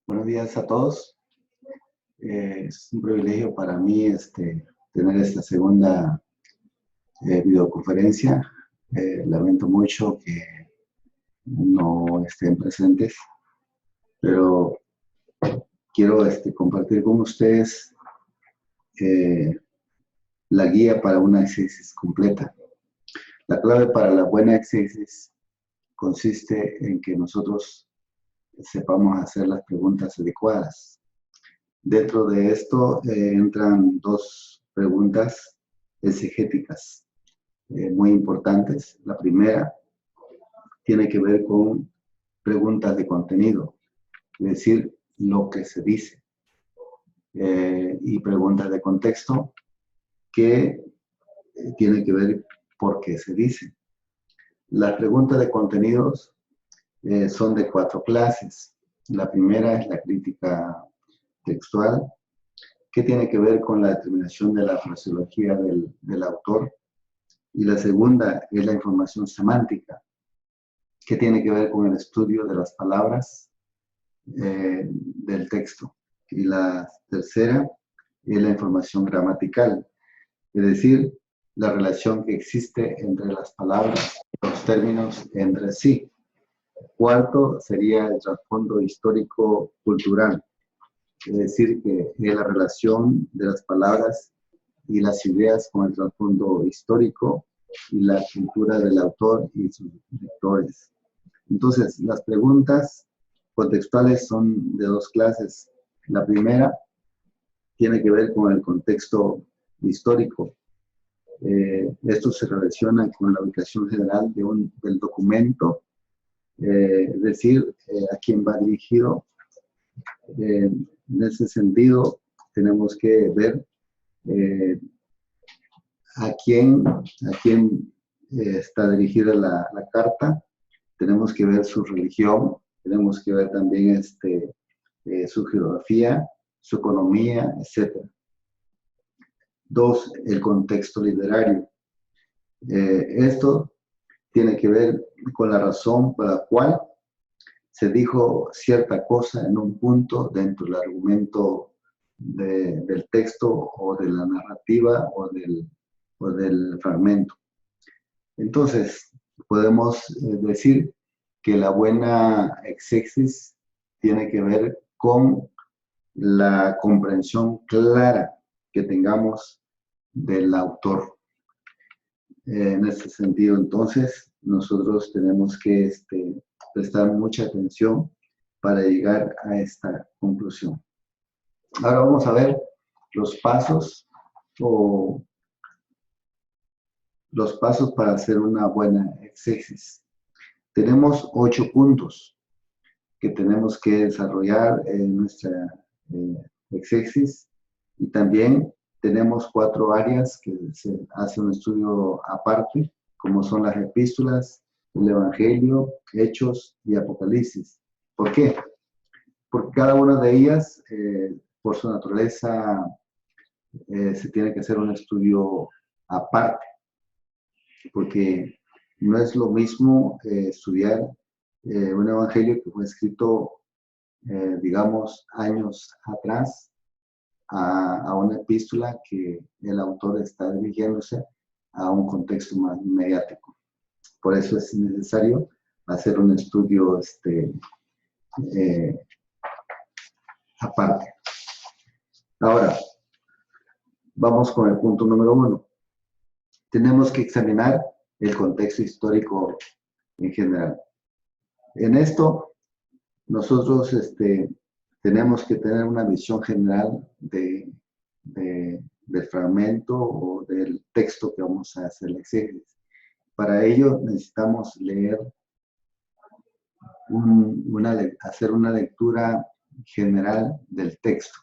Buenos días a todos. Es un privilegio para mí tener esta segunda videoconferencia. Lamento mucho que no estén presentes, pero quiero compartir con ustedes la guía para una exégesis completa. La clave para la buena exégesis consiste en que nosotros sepamos hacer las preguntas adecuadas. Dentro de esto entran dos preguntas exegéticas muy importantes. La primera tiene que ver con preguntas de contenido, es decir, lo que se dice, y preguntas de contexto que tienen que ver por qué se dice. Las preguntas de contenidos son de 4 clases. La primera es la crítica textual, que tiene que ver con la determinación de la fraseología del autor. Y la segunda es la información semántica, que tiene que ver con el estudio de las palabras del texto. Y la tercera es la información gramatical, es decir, la relación que existe entre las palabras y los términos entre sí. Cuarto sería el trasfondo histórico-cultural, es decir, que es la relación de las palabras y las ideas con el trasfondo histórico y la cultura del autor y sus lectores. Entonces, las preguntas contextuales son de 2 clases. La primera tiene que ver con el contexto histórico. Esto se relaciona con la ubicación general del documento, es decir, a quién va dirigido. En ese sentido, tenemos que ver a quién está dirigida la carta. Tenemos que ver su religión, tenemos que ver también su geografía, su economía, etc. 2, el contexto literario. Esto tiene que ver con la razón por la cual se dijo cierta cosa en un punto dentro del argumento del texto o de la narrativa o del fragmento. Entonces, podemos decir que la buena exégesis tiene que ver con la comprensión clara que tengamos del autor. En este sentido, entonces, nosotros tenemos que prestar mucha atención para llegar a esta conclusión. Ahora vamos a ver los pasos para hacer una buena exégesis. Tenemos 8 puntos que tenemos que desarrollar en nuestra exégesis, y también tenemos 4 áreas que se hace un estudio aparte, como son las epístolas, el Evangelio, Hechos y Apocalipsis. ¿Por qué? Porque cada una de ellas, por su naturaleza, se tiene que hacer un estudio aparte, porque no es lo mismo estudiar un evangelio que fue escrito, digamos, años atrás, a una epístola que el autor está dirigiéndose a un contexto más mediático. Por eso es necesario hacer un estudio aparte. Ahora, vamos con el punto número 1. Tenemos que examinar el contexto histórico en general. En esto, nosotros tenemos que tener una visión general del fragmento o del texto que vamos a hacer la exégesis. Para ello necesitamos leer, hacer una lectura general del texto,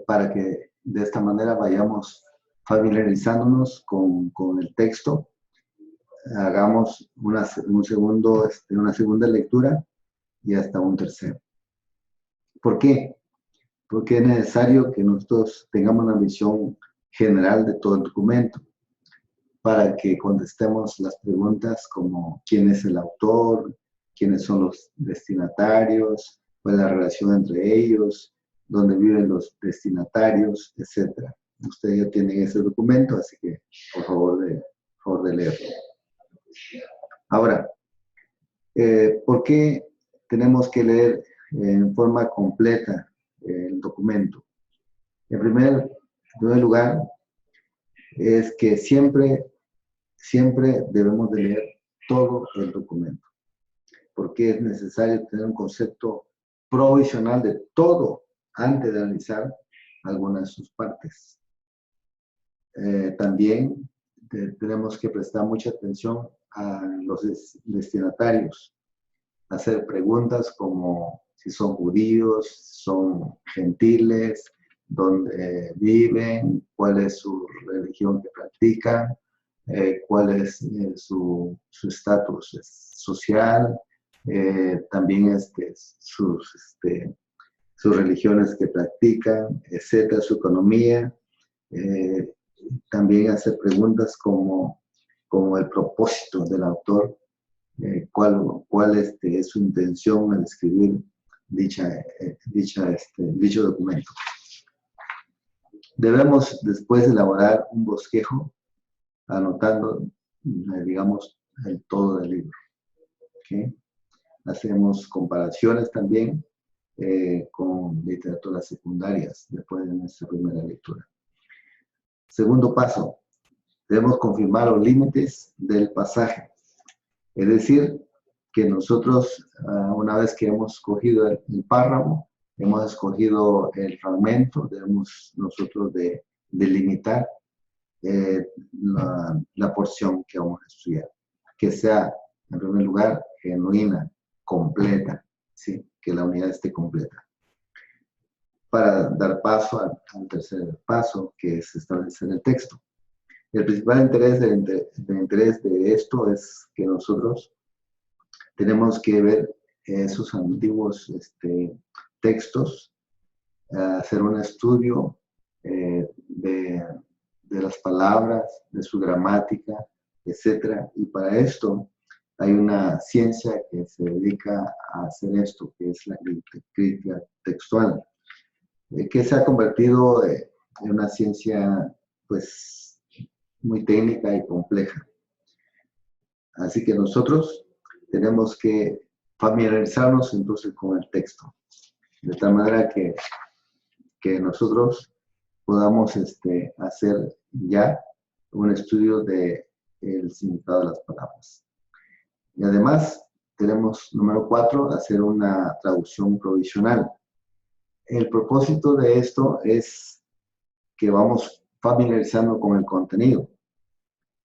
para que de esta manera vayamos familiarizándonos con el texto, hagamos una segunda lectura y hasta un tercero. ¿Por qué? Porque es necesario que nosotros tengamos una visión general de todo el documento. para que contestemos las preguntas como quién es el autor, quiénes son los destinatarios, cuál es la relación entre ellos, dónde viven los destinatarios, etc. Ustedes ya tienen ese documento, así que por favor de leerlo. Ahora, ¿por qué tenemos que leer en forma completa el documento? En primer lugar, es que siempre debemos de leer todo el documento, porque es necesario tener un concepto provisional de todo antes de analizar algunas de sus partes. También tenemos que prestar mucha atención a los destinatarios, hacer preguntas como si son judíos, son gentiles, dónde viven, cuál es su religión que practican, cuál es su estatus social, también sus religiones que practican, etcétera, su economía. También hacer preguntas como el propósito del autor, cuál es su intención al escribir dicho documento. Debemos después elaborar un bosquejo anotando, digamos, el todo del libro. ¿Okay? Hacemos comparaciones también con literaturas secundarias después de nuestra primera lectura. Segundo paso, debemos confirmar los límites del pasaje. Es decir, que nosotros, una vez que hemos escogido el párrafo, hemos escogido el fragmento, debemos nosotros delimitar la porción que vamos a estudiar. Que sea, en primer lugar, genuina, completa, ¿sí? Que la unidad esté completa. Para dar paso al tercer paso, que es establecer el texto. El principal interés de esto es que nosotros tenemos que ver esos antiguos textos, hacer un estudio de las palabras, de su gramática, etc. Y para esto hay una ciencia que se dedica a hacer esto, que es la crítica textual, que se ha convertido en una ciencia, pues, muy técnica y compleja. Así que nosotros tenemos que familiarizarnos entonces con el texto, de tal manera que nosotros podamos hacer ya un estudio del significado de las palabras. Y además tenemos, número 4, hacer una traducción provisional. El propósito de esto es que vamos familiarizando con el contenido.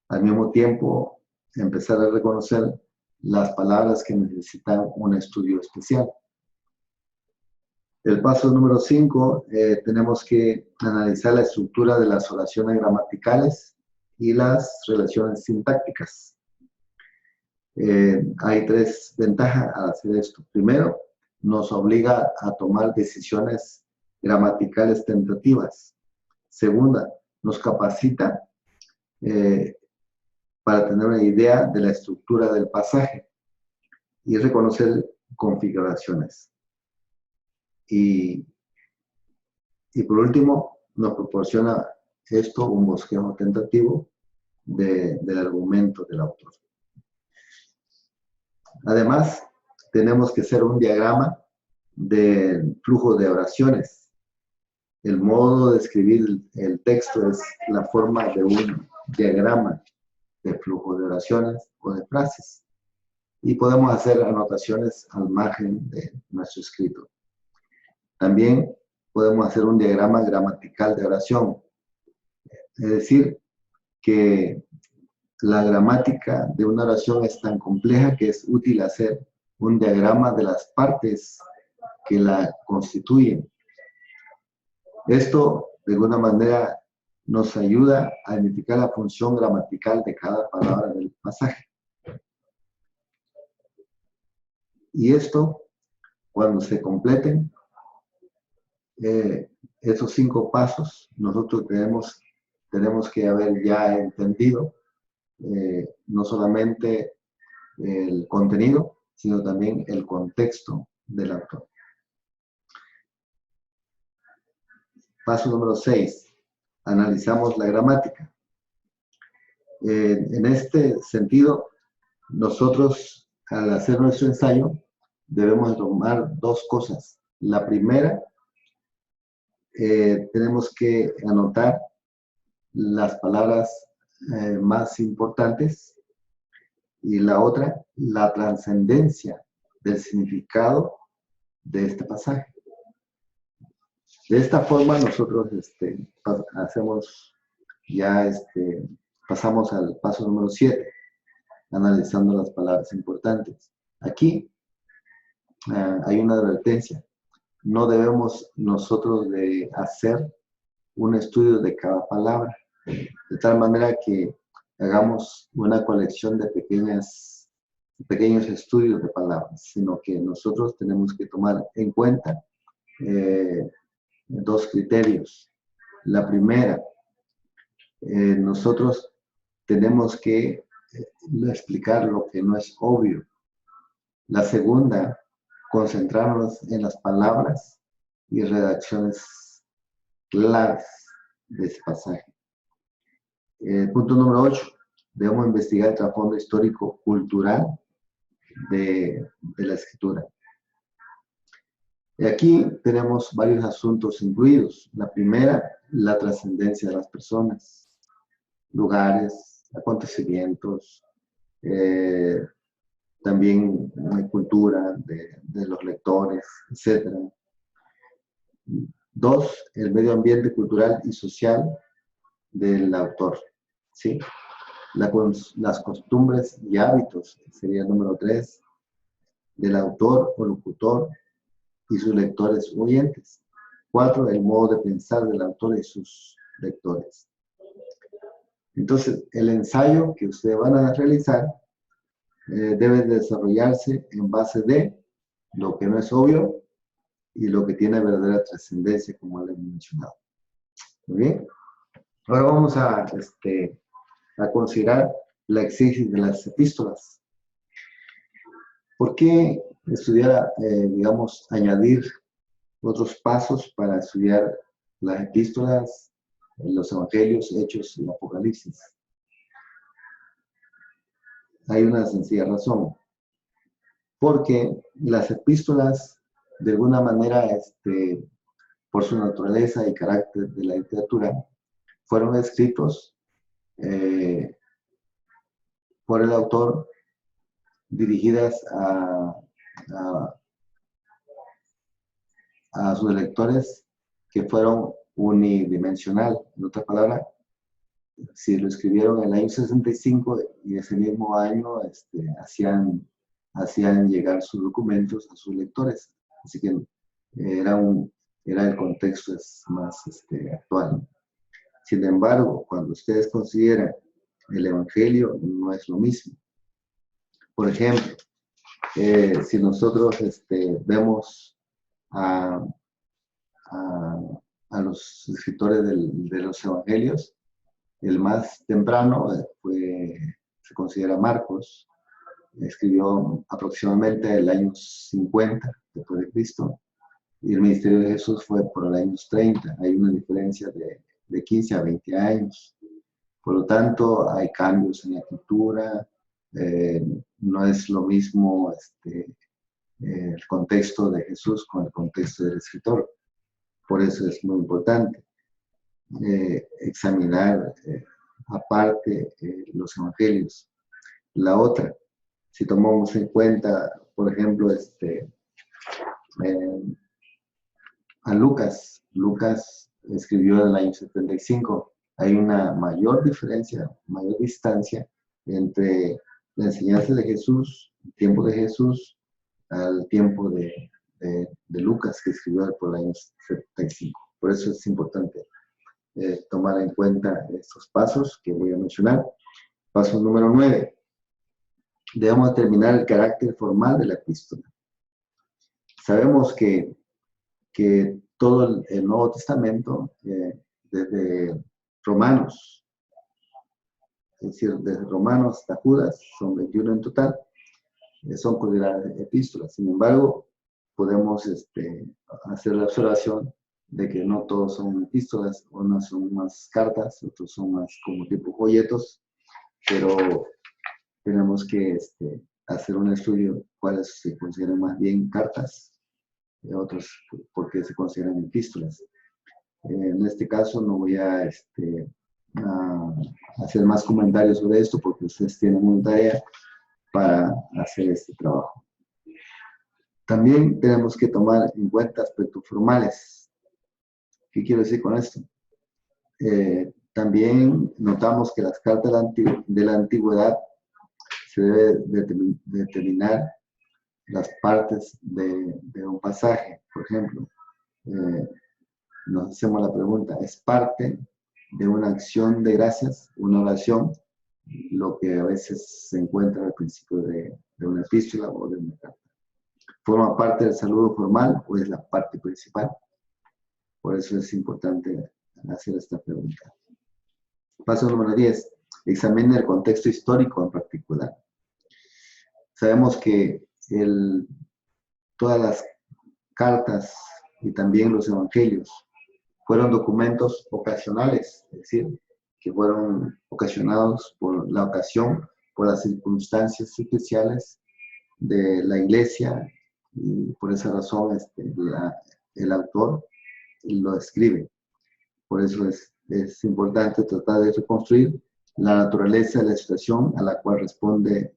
Al mismo tiempo, empezar a reconocer las palabras que necesitan un estudio especial. El paso número 5, tenemos que analizar la estructura de las oraciones gramaticales y las relaciones sintácticas. Hay 3 ventajas al hacer esto. Primero, nos obliga a tomar decisiones gramaticales tentativas. Segunda, nos capacita para tener una idea de la estructura del pasaje y reconocer configuraciones. Y por último, nos proporciona esto un bosquejo tentativo del argumento del autor. Además, tenemos que hacer un diagrama del flujo de oraciones. El modo de escribir el texto es la forma de un diagrama de flujo de oraciones o de frases. Y podemos hacer anotaciones al margen de nuestro escrito. También podemos hacer un diagrama gramatical de oración. Es decir, que la gramática de una oración es tan compleja que es útil hacer un diagrama de las partes que la constituyen. Esto, de alguna manera, nos ayuda a identificar la función gramatical de cada palabra del pasaje. Y esto, cuando se completen esos 5 pasos, nosotros tenemos que haber ya entendido no solamente el contenido, sino también el contexto del autor. Paso número 6. Analizamos la gramática. En este sentido, nosotros, al hacer nuestro ensayo, debemos tomar dos cosas. La primera, tenemos que anotar las palabras más importantes, y la otra, la trascendencia del significado de este pasaje. De esta forma nosotros pasamos al paso número 7, analizando las palabras importantes. Aquí hay una advertencia. No debemos nosotros de hacer un estudio de cada palabra, de tal manera que hagamos una colección de pequeños estudios de palabras, sino que nosotros tenemos que tomar en cuenta dos criterios. La primera, nosotros tenemos que explicar lo que no es obvio. La segunda, concentrarnos en las palabras y redacciones claves de ese pasaje. Punto número 8. Debemos investigar el trasfondo histórico-cultural de la escritura. Y aquí tenemos varios asuntos incluidos. La primera, la trascendencia de las personas, lugares, acontecimientos, también cultura de los lectores, etc. 2, el medio ambiente cultural y social del autor, ¿sí? Las costumbres y hábitos, sería el número 3, del autor o locutor y sus lectores o oyentes. 4, el modo de pensar del autor y sus lectores. Entonces, el ensayo que ustedes van a realizar debe desarrollarse en base de lo que no es obvio y lo que tiene verdadera trascendencia, como les he mencionado. Muy bien. Ahora vamos a considerar la exégesis de las epístolas. ¿Por qué estudiar, añadir otros pasos para estudiar las epístolas, los evangelios, hechos y apocalipsis? Hay una sencilla razón. Porque las epístolas, de alguna manera, por su naturaleza y carácter de la literatura, fueron escritos por el autor, dirigidas a sus lectores que fueron unidimensional. En otras palabras, si lo escribieron en el año 65 y ese mismo año hacían llegar sus documentos a sus lectores. Así que era el contexto más actual. Sin embargo, cuando ustedes consideran el Evangelio, no es lo mismo. Por ejemplo, si nosotros vemos a los escritores de los Evangelios, el más temprano se considera Marcos. Escribió aproximadamente el año 50 después de Cristo, y el ministerio de Jesús fue por los años 30. Hay una diferencia de 15 a 20 años. Por lo tanto, hay cambios en la escritura. No es lo mismo el contexto de Jesús con el contexto del escritor. Por eso es muy importante examinar aparte los evangelios. La otra, si tomamos en cuenta, por ejemplo, a Lucas escribió en el año 75. Hay una mayor diferencia, mayor distancia entre la enseñanza de Jesús, el tiempo de Jesús, al tiempo de Lucas, que escribió por el año 75. Por eso es importante tomar en cuenta estos pasos que voy a mencionar. Paso número 9. Debemos determinar el carácter formal de la epístola. Sabemos que todo el Nuevo Testamento, desde Romanos, decir, desde Romanos hasta Judas, son 21 en total, son consideradas epístolas. Sin embargo, podemos hacer la observación de que no todos son epístolas, unas son más cartas, otros son más como tipo folletos, pero tenemos que hacer un estudio cuáles se consideran más bien cartas y otros porque se consideran epístolas. En este caso no voy a hacer más comentarios sobre esto porque ustedes tienen una tarea para hacer este trabajo. También tenemos que tomar en cuenta aspectos formales. ¿Qué quiero decir con esto? También notamos que las cartas de la antigüedad se debe determinar las partes de un pasaje. Por ejemplo, nos hacemos la pregunta, ¿es parte de una acción de gracias, una oración, lo que a veces se encuentra al principio de una epístola o de una carta? ¿Forma parte del saludo formal o es la parte principal? Por eso es importante hacer esta pregunta. Paso número 10. Examine el contexto histórico en particular. Sabemos que todas las cartas y también los evangelios fueron documentos ocasionales, es decir, que fueron ocasionados por la ocasión, por las circunstancias especiales de la iglesia, y por esa razón el autor lo escribe. Por eso es importante tratar de reconstruir la naturaleza de la situación a la cual responde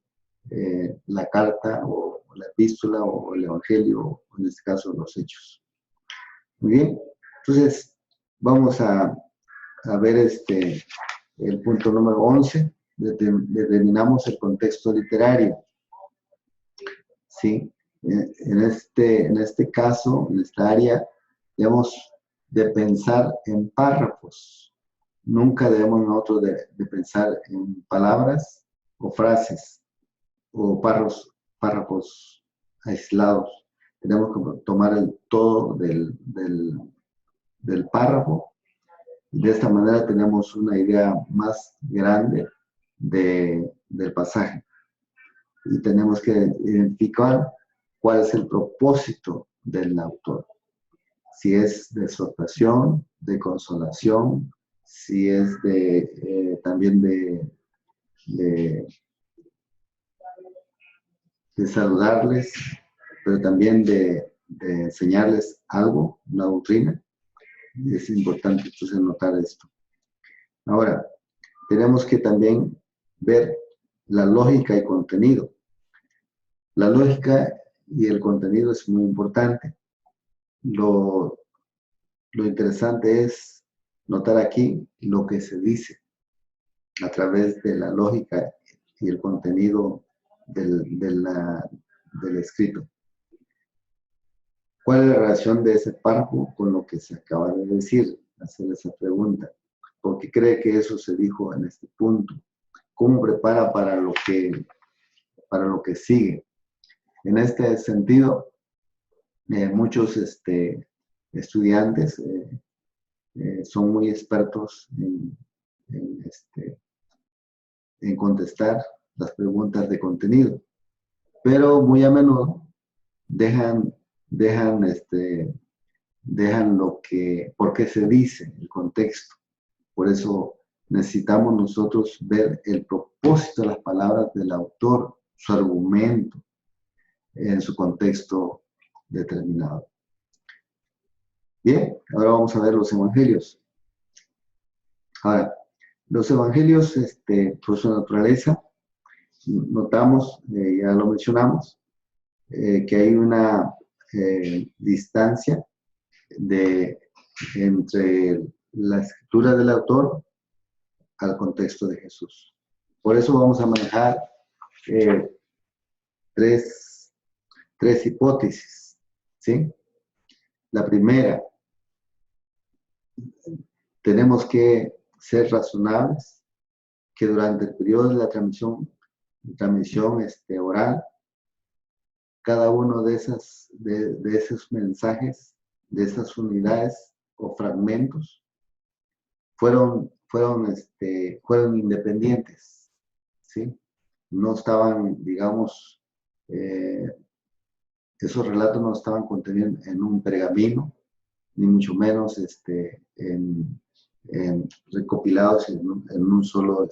la carta o la epístola o el evangelio, o en este caso los hechos. Muy bien, entonces vamos a ver el punto número 11. Determinamos el contexto literario. ¿Sí? En este caso, en esta área, debemos de pensar en párrafos. Nunca debemos nosotros de pensar en palabras o frases o párrafos aislados. Tenemos que tomar el todo del párrafo. De esta manera tenemos una idea más grande del pasaje. Y tenemos que identificar cuál es el propósito del autor. Si es de exhortación, de consolación, si es también de saludarles, pero también de enseñarles algo, una doctrina. Es importante entonces notar esto. Ahora, tenemos que también ver la lógica y contenido. La lógica y el contenido es muy importante. Lo interesante es notar aquí lo que se dice a través de la lógica y el contenido del escrito. ¿Cuál es la relación de ese párrafo con lo que se acaba de decir? Hacer esa pregunta. ¿Por qué cree que eso se dijo en este punto? ¿Cómo prepara para lo que sigue? En este sentido, muchos estudiantes son muy expertos en contestar las preguntas de contenido, pero muy a menudo dejan por qué se dice, el contexto. Por eso necesitamos nosotros ver el propósito de las palabras del autor, su argumento, en su contexto determinado. Bien, ahora vamos a ver los evangelios. Ahora, los evangelios, por su naturaleza, notamos, ya lo mencionamos, que hay una distancia entre la escritura del autor al contexto de Jesús. Por eso vamos a manejar tres hipótesis, ¿sí? La primera, tenemos que ser razonables, que durante el periodo de la transmisión oral, cada uno de esos mensajes, de esas unidades o fragmentos, fueron independientes. ¿sí? No estaban, digamos, esos relatos no estaban contenidos en un pergamino, ni mucho menos recopilados en un solo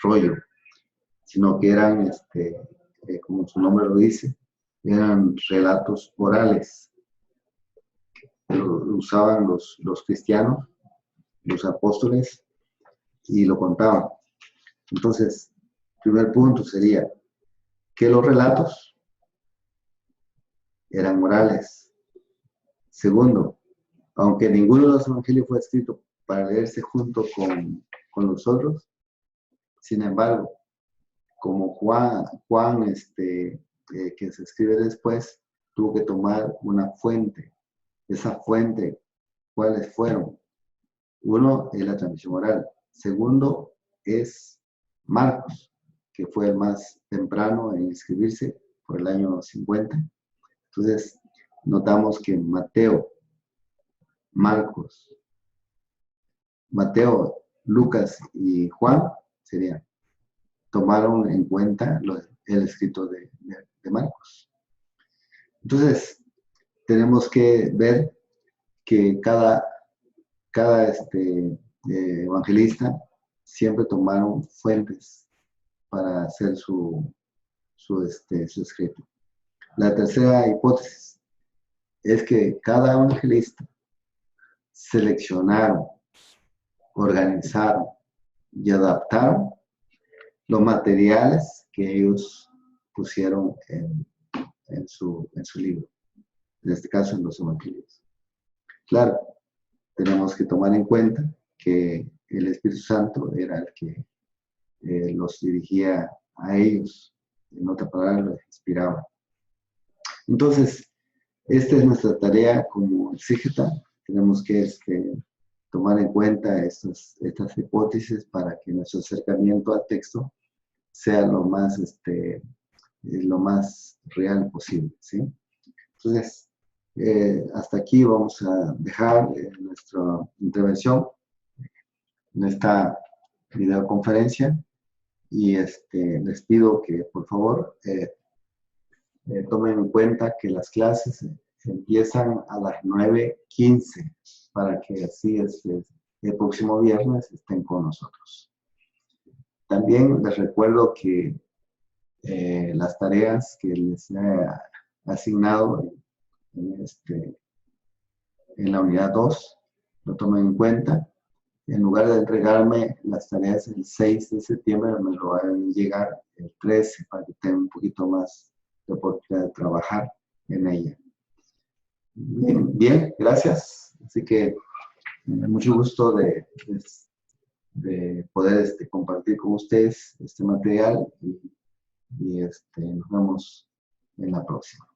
rollo, sino que eran, como su nombre lo dice, eran relatos orales. Lo usaban los cristianos, los apóstoles, y lo contaban. Entonces, primer punto sería que los relatos eran orales. Segundo, aunque ninguno de los evangelios fue escrito para leerse junto con los otros, sin embargo, como Juan que se escribe después, tuvo que tomar una fuente. Esa fuente, ¿cuáles fueron? Uno es la transmisión oral. Segundo es Marcos, que fue el más temprano en escribirse por el año 50. Entonces, notamos que Mateo, Lucas y Juan tomaron en cuenta el escrito de Marcos. Entonces, tenemos que ver que cada evangelista siempre tomaron fuentes para hacer su escrito. La tercera hipótesis es que cada evangelista seleccionaron, organizaron y adaptaron los materiales que ellos pusieron en su libro, en este caso en los evangelios. Claro, tenemos que tomar en cuenta que el Espíritu Santo era el que los dirigía a ellos, en otra palabra, los inspiraba. Entonces, esta es nuestra tarea como exégeta. Tenemos que tomar en cuenta estas hipótesis para que nuestro acercamiento al texto sea lo más real posible, ¿sí? Entonces, hasta aquí vamos a dejar nuestra intervención en esta videoconferencia y les pido que por favor tomen en cuenta que las clases empiezan a las 9:15 para que así el próximo viernes estén con nosotros. También les recuerdo que las tareas que les he asignado en la unidad 2 lo tomen en cuenta. En lugar de entregarme las tareas el 6 de septiembre, me lo van a llegar el 13 para que tengan un poquito más de oportunidad de trabajar en ella. Bien, gracias. Así que mucho gusto de poder compartir con ustedes este material y nos vemos en la próxima.